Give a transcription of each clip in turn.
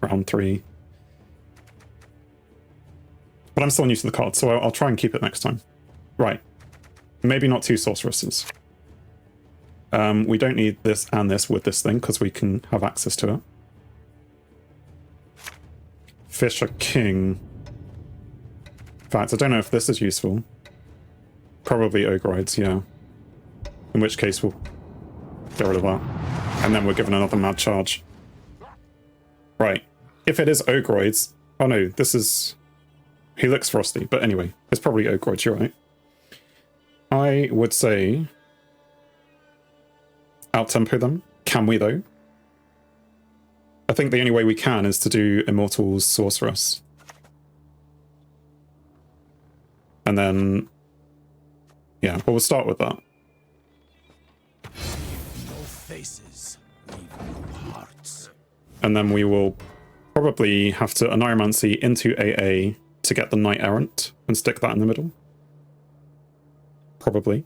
round 3. But I'm still new to the card, so I'll try and keep it next time. Right. Maybe not 2 sorceresses. We don't need this and this with this thing, because we can have access to it. Fish a king. In fact, I don't know if this is useful. Probably Ogreids, yeah. In which case we'll get rid of that. And then we're given another mad charge. Right. If it is Ogreids... Oh no, this is... He looks frosty, but anyway, it's probably Ogreids, you're right. I would say... Out-tempo them. Can we, though? I think the only way we can is to do Immortal's Sorceress. And then... Yeah, well, we'll start with that. No faces, no hearts. And then we will probably have to Anomancy into AA to get the Knight Errant and stick that in the middle. Probably.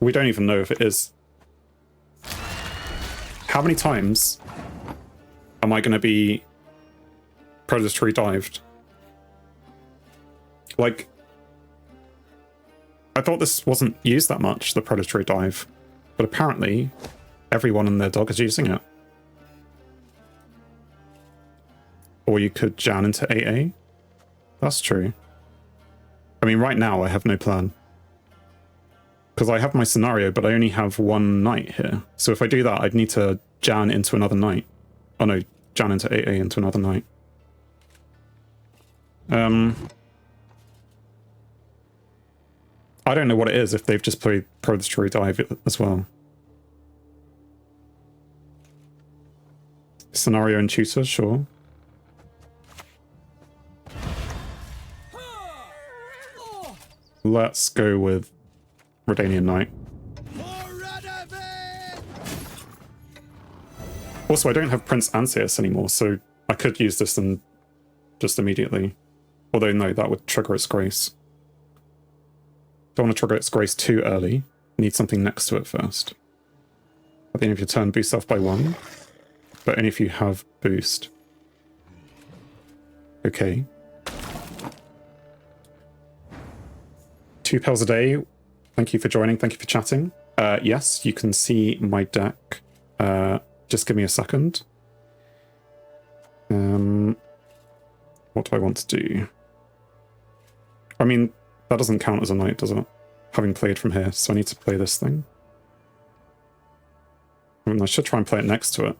We don't even know if it is. How many times am I going to be predatory dived? Like, I thought this wasn't used that much, the predatory dive, but apparently everyone and their dog is using it. Or you could Jan into AA. That's true. I mean, right now I have no plan. Because I have my scenario, but I only have 1 knight here. So if I do that, I'd need to Jan into another knight. Oh no, Jan into AA into another knight. I don't know what it is if they've just played predatory dive as well. Scenario and tutor, sure. Let's go with Redanian Knight. Also, I don't have Prince Anseus anymore, so I could use this and just immediately. Although, no, that would trigger its grace. Don't want to trigger its grace too early. Need something next to it first. At the end of your turn, boost off by 1. But only if you have boost. Okay. 2 pills a day. Thank you for joining. Thank you for chatting. Yes, you can see my deck. Just give me a second. What do I want to do? I mean, that doesn't count as a knight, does it? Having played from here, so I need to play this thing. I mean, I should try and play it next to it.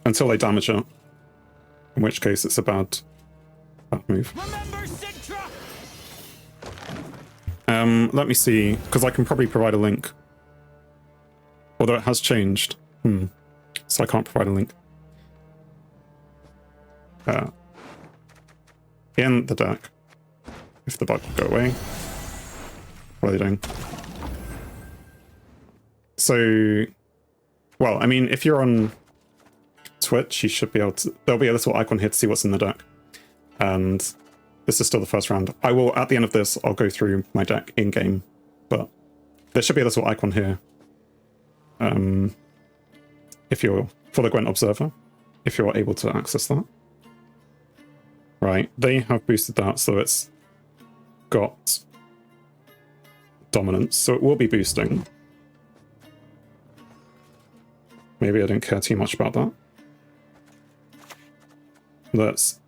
Until they damage it. In which case it's a bad move. Let me see, because I can probably provide a link. Although it has changed. So I can't provide a link. In the deck. If the bug will go away. What are they doing? So, well, I mean, if you're on Twitch, you should be able to... There'll be a little icon here to see what's in the deck. And this is still the first round. I will, at the end of this, I'll go through my deck in-game. But there should be a little icon here. If you're... For the Gwent Observer. If you're able to access that. Right, they have boosted that, so it's got dominance, so it will be boosting. Maybe I don't care too much about that. Let's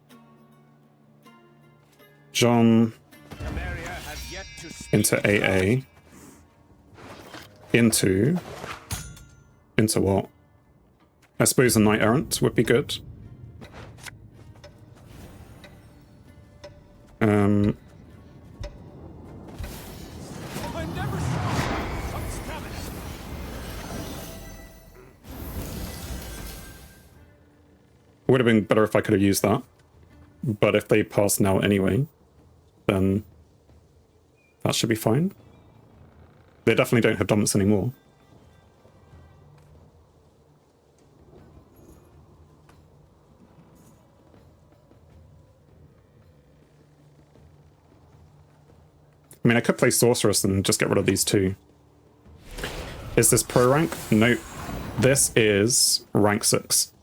John into AA into what? I suppose a Knight Errant would be good. It would have been better if I could have used that. But if they pass now anyway, then that should be fine. They definitely don't have dominance anymore. I mean, I could play Sorceress and just get rid of these two. Is this pro rank? No. This is rank 6.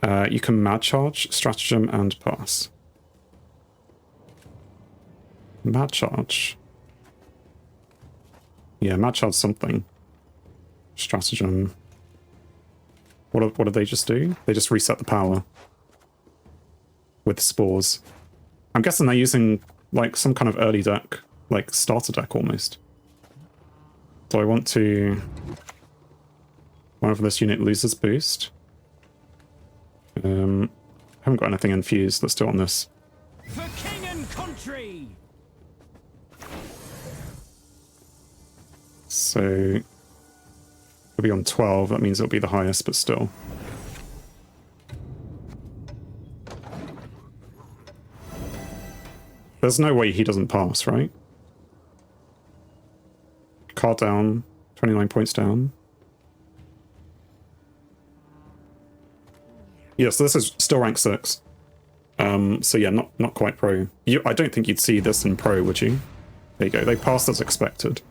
You can mad charge, stratagem, and pass. Mad charge. Yeah, mad charge something. Stratagem. What do they just do? They just reset the power with spores. I'm guessing they're using like some kind of early deck, like starter deck almost. Do I want to... Whenever this unit loses boost. I haven't got anything infused. Let's do it on this. For king and country. So it'll be on 12. That means it'll be the highest, but still. There's no way he doesn't pass, right? Card down, 29 points down. Yes, this is still rank 6. So yeah, not quite pro. I don't think you'd see this in pro, would you? There you go, they passed as expected.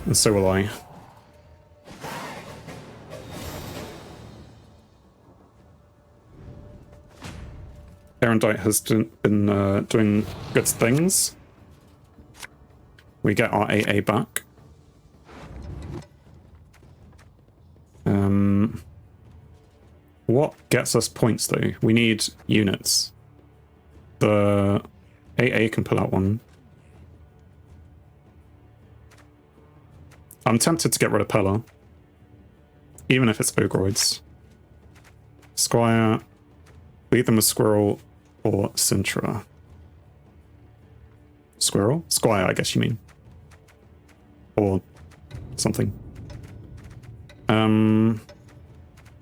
And so will I. Erendite has been doing good things. We get our AA back. What gets us points though? We need units. The AA can pull out one. I'm tempted to get rid of Pella. Even if it's Ogroids. Squire. Lead them with Squirrel or Sintra. Squirrel? Squire, I guess you mean. Or something.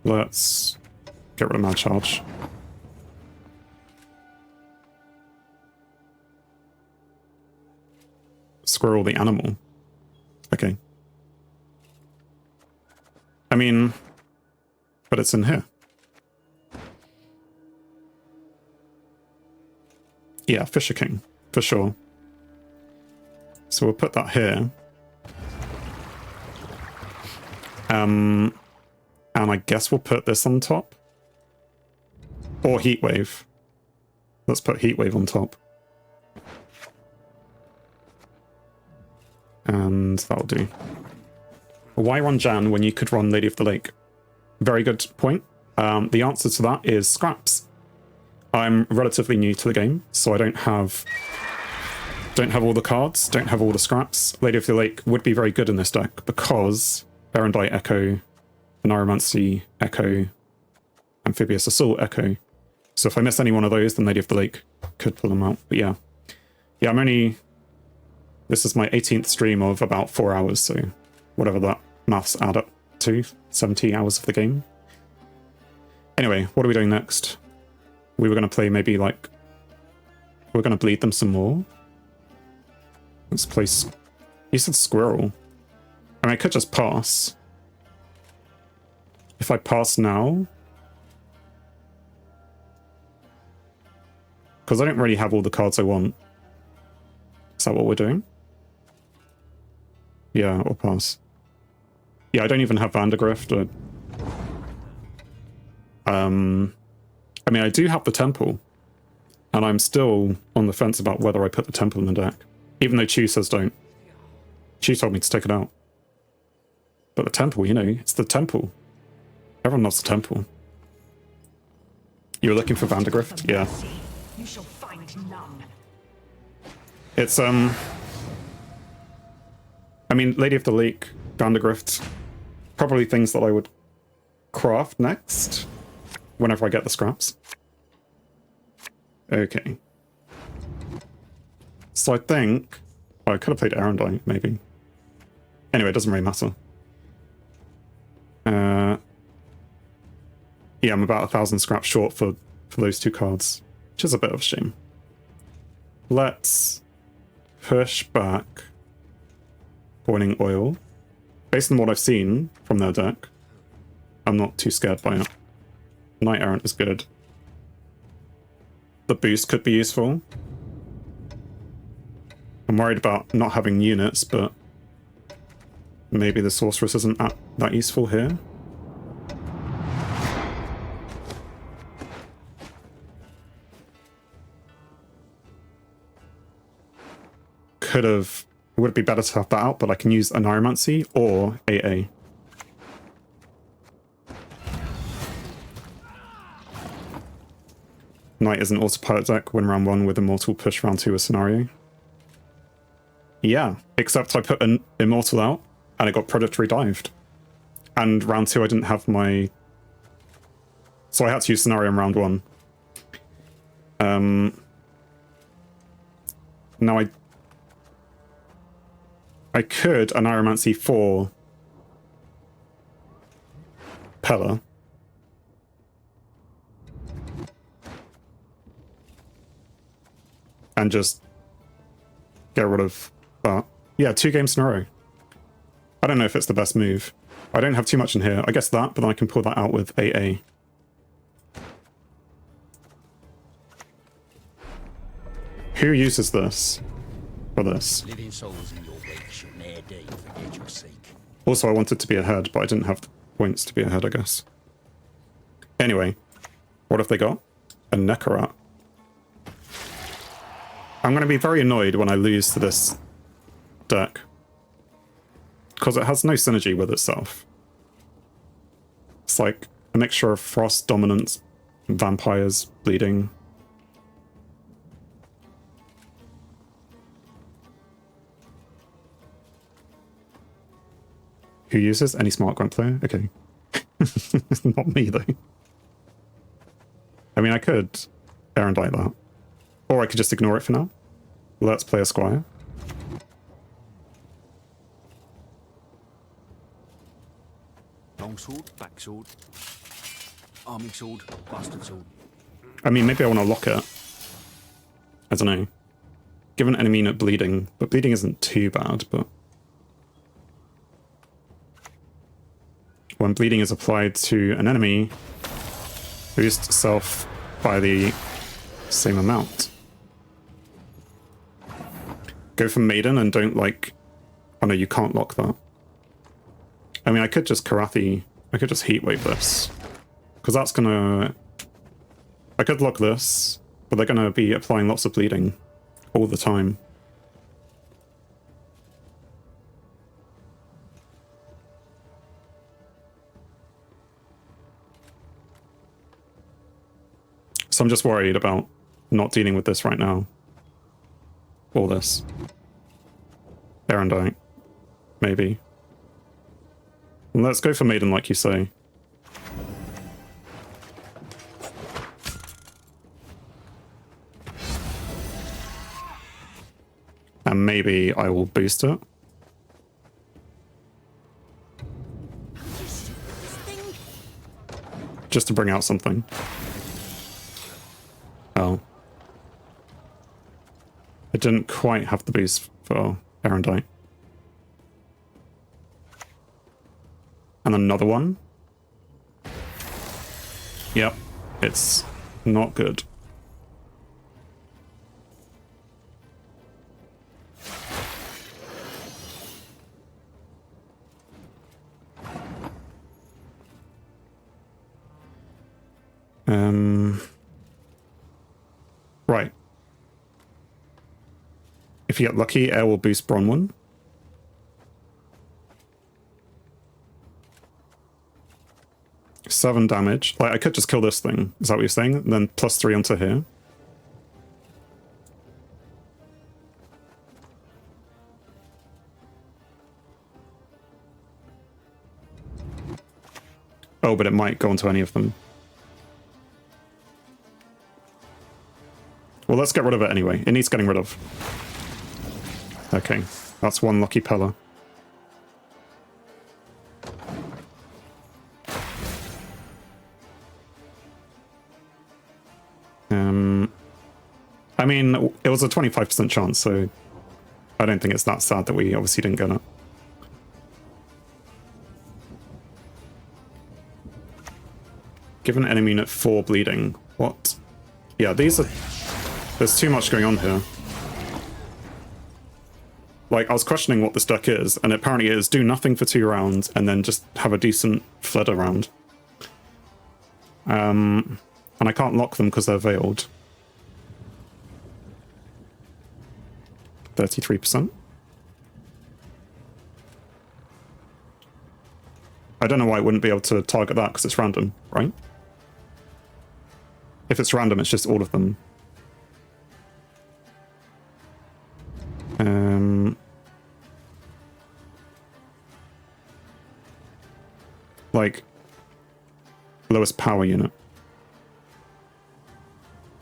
Let's get rid of Mad Charge. Squirrel the animal. Okay. I mean, but it's in here. Yeah, Fisher King, for sure. So we'll put that here. And I guess we'll put this on top. Or Heatwave. Let's put Heatwave on top. And that'll do. Why run Jan when you could run Lady of the Lake? Very good point. The answer to that is scraps. I'm relatively new to the game, so I don't have all the cards, don't have all the scraps. Lady of the Lake would be very good in this deck because Erendite Echo, Neuromancy Echo, Amphibious Assault Echo. So if I miss any one of those, then Lady of the Lake could pull them out. But yeah. Yeah, this is my 18th stream of about 4 hours, so whatever that maths add up to, 70 hours of the game. Anyway, what are we doing next? We were going to play maybe like... We're going to bleed them some more. Let's play... You said Squirrel. I mean, I could just pass. If I pass now... Because I don't really have all the cards I want. Is that what we're doing? Yeah, or pass. Yeah, I don't even have Vandergrift. I mean, I do have the Temple. And I'm still on the fence about whether I put the Temple in the deck. Even though Chu says don't. Chu told me to take it out. But the Temple, you know, it's the Temple. Everyone loves the Temple. You were looking for Vandergrift? Yeah. You shall find none. It's, I mean, Lady of the Lake, Vandergrift, probably things that I would craft next, whenever I get the scraps. Okay. So I think... Oh, I could have played Erendite, maybe. Anyway, it doesn't really matter. Yeah, I'm about 1,000 scraps short for those two cards, which is a bit of a shame. Let's push back Boiling Oil. Based on what I've seen from their deck, I'm not too scared by it. Knight Errant is good. The boost could be useful. I'm worried about not having units, but maybe the sorceress isn't that useful here. Would it be better to have that out, but I can use a Neuromancy or AA. Knight is an autopilot deck when round 1 with Immortal, push round 2 a scenario. Yeah, except I put an Immortal out and it got Predatory dived. And round 2 I didn't have my... So I had to use scenario in round 1. Now I could a Neuromancy for Pella. And just get rid of that. Yeah, 2 games in a row. I don't know if it's the best move. I don't have too much in here. I guess that, but then I can pull that out with AA. Who uses this for this? Living souls in your wake shall ne'er day forget your sake. Also, I wanted to be ahead, but I didn't have the points to be ahead, I guess. Anyway, what have they got? A Nekarat. I'm going to be very annoyed when I lose to this deck. Because it has no synergy with itself. It's like a mixture of Frost, Dominance, Vampires, Bleeding. Who uses? Any smart Gwent player? Okay. Not me, though. I mean, I could Erendite that. Or I could just ignore it for now. Let's play a Squire. Longsword, backsword, arming sword, bastard sword. I mean, maybe I want to lock it. I don't know. Give an enemy unit bleeding, but bleeding isn't too bad, but... When bleeding is applied to an enemy, boost self by the same amount. Go for Maiden and don't like... Oh no, you can't lock that. I mean, I could just Karathi... I could just Heatwave this. Because that's gonna... I could lock this, but they're gonna be applying lots of bleeding all the time. So I'm just worried about not dealing with this right now. All this. Erendite. Maybe. Let's go for Maiden like you say. And maybe I will boost it. Just to bring out something. Oh. I didn't quite have the boost for Erendite. And another one. Yep, it's not good. Right. If you get lucky, air will boost Bronwyn. Seven damage. Like, I could just kill this thing. Is that what you're saying? And then +3 onto here. Oh, but it might go onto any of them. Well, let's get rid of it anyway. It needs getting rid of. Okay, that's one lucky Pella. I mean, it was a 25% chance, so I don't think it's that sad that we obviously didn't get it. Give an enemy unit 4 bleeding. What? Yeah, these are... There's too much going on here. Like, I was questioning what this deck is, and apparently it is do nothing for 2 rounds, and then just have a decent Fleda round. And I can't lock them because they're veiled. 33%. I don't know why it wouldn't be able to target that, because it's random, right? If it's random, it's just all of them. Like, lowest power unit.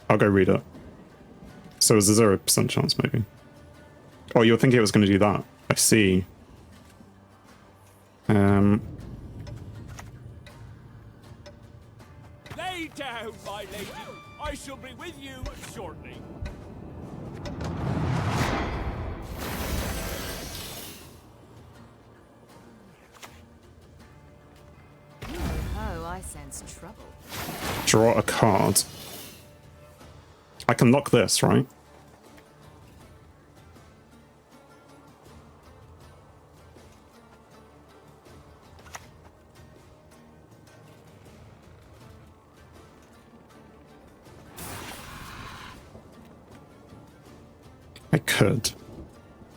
I'll go read it. So it's a 0% chance, maybe. Oh, you were thinking it was going to do that. I see. Lay down, my lady. I shall be with you shortly. Oh, I sense trouble. Draw a card. I can lock this, right? I could.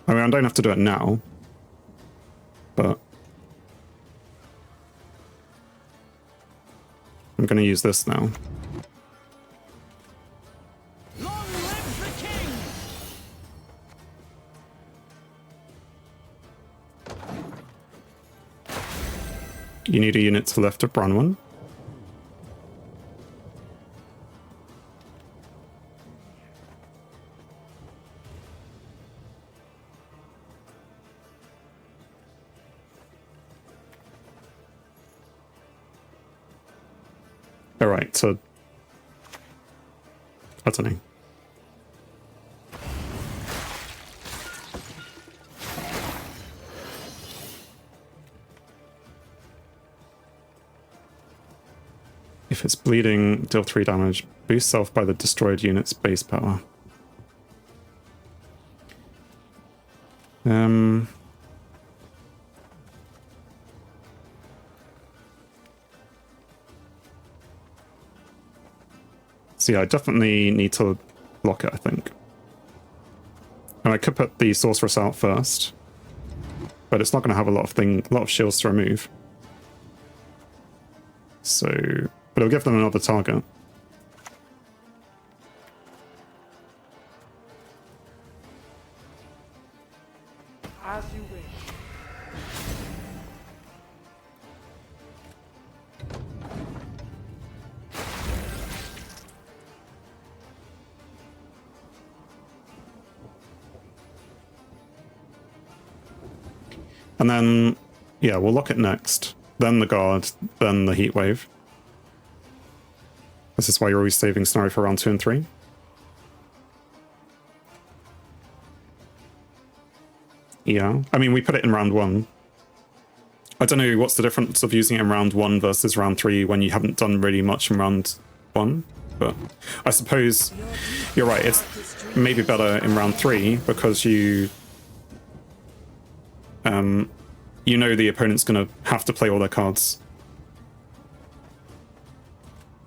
I mean, I don't have to do it now, but I'm going to use this now. Long live the king! You need a unit to the left of Bronwyn. Alright, so I don't know. If it's bleeding, deal 3 damage. Boost self by the destroyed unit's base power. So yeah, I definitely need to lock it, I think. And I could put the sorceress out first, but it's not going to have a lot of shields to remove. So, but it'll give them another target. As you wish. And then, yeah, we'll lock it next. Then the guard, then the heat wave. This is why you're always saving scenario for round 2 and 3. Yeah, I mean, we put it in round 1. I don't know what's the difference of using it in round 1 versus round 3 when you haven't done really much in round 1. But I suppose you're right, it's maybe better in round 3 because you know the opponent's going to have to play all their cards.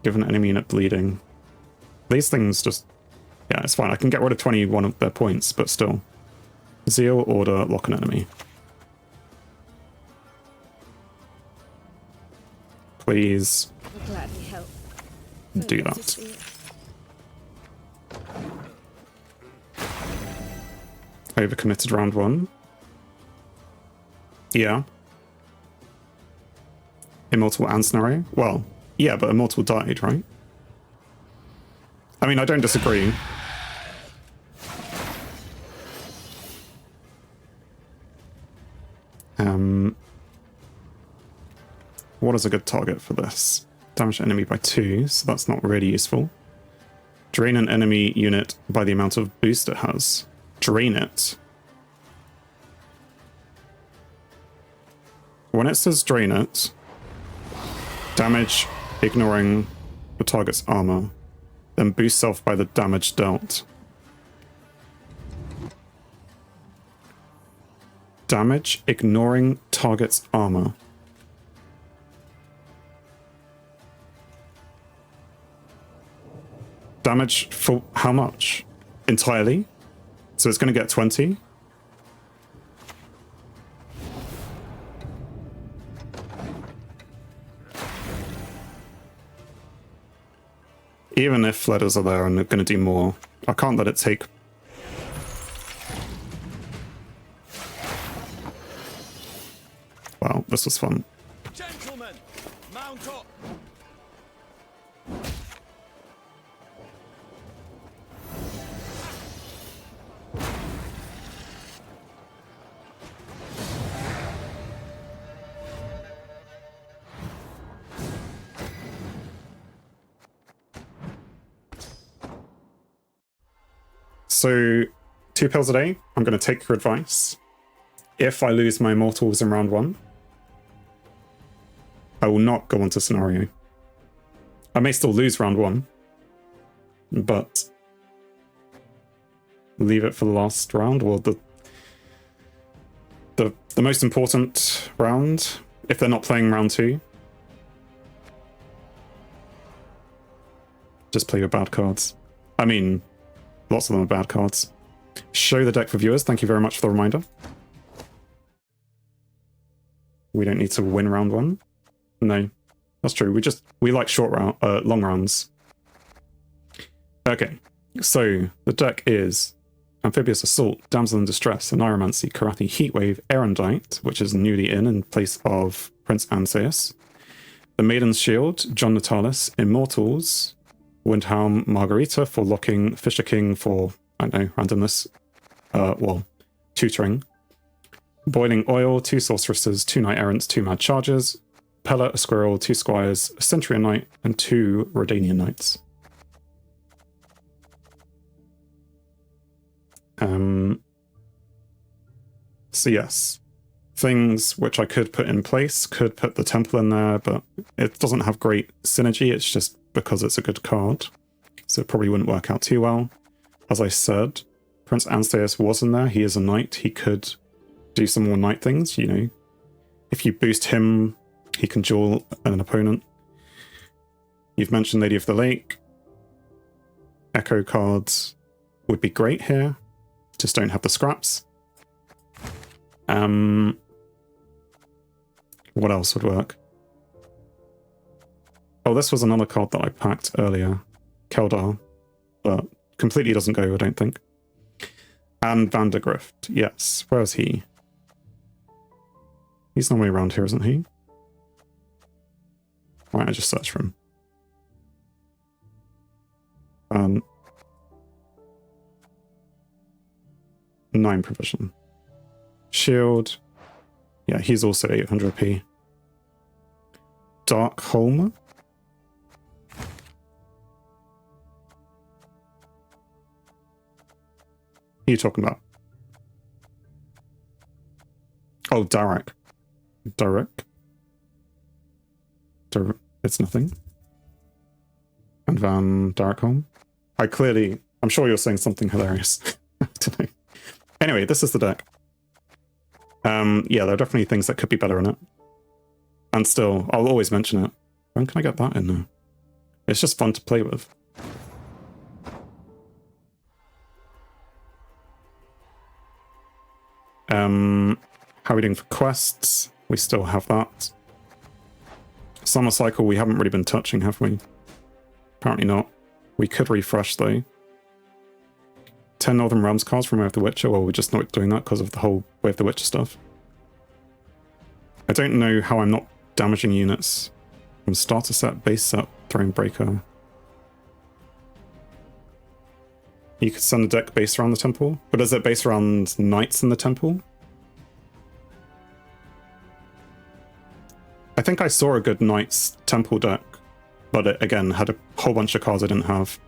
Give an enemy unit bleeding. These things just... yeah, it's fine. I can get rid of 21 of their points, but still. Zeal, order, lock an enemy. Please We'll gladly help. do Glad to that. see it. Overcommitted round 1. Yeah. Immortal and scenario? Well, yeah, but Immortal died, right? I mean, I don't disagree. What is a good target for this? Damage enemy by 2, so that's not really useful. Drain an enemy unit by the amount of boost it has. Drain it. When it says drain it, damage ignoring the target's armor, then boost self by the damage dealt. Damage ignoring target's armor. Damage for how much? Entirely? So it's going to get 20? Even if letters are there and they're going to do more, I can't let it take... Wow, this was fun. Gentlemen, mount up. So, 2 pills a day. I'm going to take your advice. If I lose my immortals in round 1, I will not go on to scenario. I may still lose round 1, but leave it for the last round, or the most important round, if they're not playing round 2. Just play your bad cards. I mean, lots of them are bad cards. Show the deck for viewers. Thank you very much for the reminder. We don't need to win round 1. No, that's true. We like long rounds. Okay, so the deck is Amphibious Assault, Damsel in Distress, Neuromancy, Karathi, Heatwave, Erendite, which is newly in place of Prince Anseus, the Maiden's Shield, John Natalis, Immortals, Windhelm, Margarita for locking, Fisher King for, I don't know, randomness, tutoring, Boiling Oil, 2 Sorceresses, 2 Knight Errants, 2 Mad Chargers, Pella, a Squirrel, 2 Squires, a Centurion Knight, and 2 Redanian Knights. So yes, things which I could put in place, could put the Temple in there, but it doesn't have great synergy, it's just because it's a good card, so it probably wouldn't work out too well. As I said, Prince Ansteus was in there, he is a knight, he could do some more knight things, you know. If you boost him, he can duel an opponent. You've mentioned Lady of the Lake. Echo cards would be great here, just don't have the scraps. What else would work? Oh, this was another card that I packed earlier. Keldar, but completely doesn't go, I don't think. And Vandergrift, yes. Where is he? He's normally around here, isn't he? Right, I just searched for him. 9 provision. Shield. Yeah, he's also 800p. Darkholm. Who are you talking about? Oh, Derek. It's nothing. And Van Darkholm. I'm sure you're saying something hilarious. I don't know. Anyway, this is the deck. Yeah, there are definitely things that could be better in it. And still, I'll always mention it. When can I get that in now? It's just fun to play with. How are we doing for quests? We still have that. Summer Cycle we haven't really been touching, have we? Apparently not. We could refresh though. 10 Northern Realms cards from Way of the Witcher. Well, we're just not doing that because of the whole Way of the Witcher stuff. I don't know how I'm not damaging units from starter set, base set, Throne Breaker. You could send a deck based around the temple, but is it based around knights in the temple? I think I saw a good knights temple deck, but it again had a whole bunch of cards I didn't have.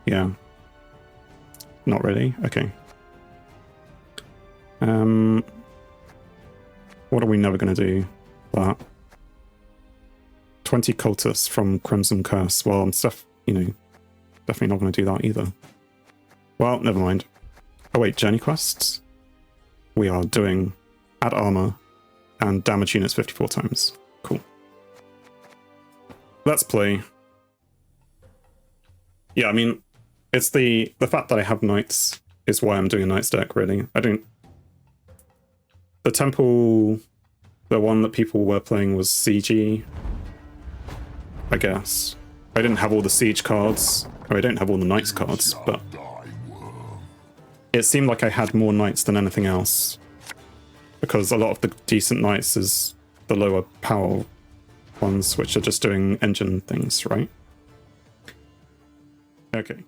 Yeah. Not really? Okay. What are we never going to do? That. 20 cultists from Crimson Curse. Well, I'm definitely not going to do that either. Well, never mind. Oh wait, journey quests? we are doing add armor and damage units 54 times. Cool. Let's play. Yeah, I mean, it's the fact that I have knights is why I'm doing a knights deck, really. I don't... The temple, the one that people were playing was CG, I guess. I didn't have all the siege cards, or I don't have all the knights cards, but it seemed like I had more knights than anything else, because a lot of the decent knights is the lower power ones, which are just doing engine things, right? Okay.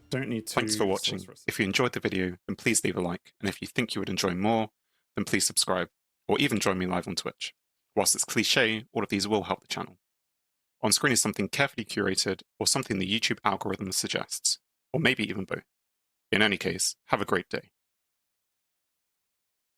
Don't need to... Thanks for watching. If you enjoyed the video, then please leave a like, and if you think you would enjoy more, then please subscribe, or even join me live on Twitch. Whilst it's cliche, all of these will help the channel. On screen is something carefully curated, or something the YouTube algorithm suggests, or maybe even both. In any case, have a great day.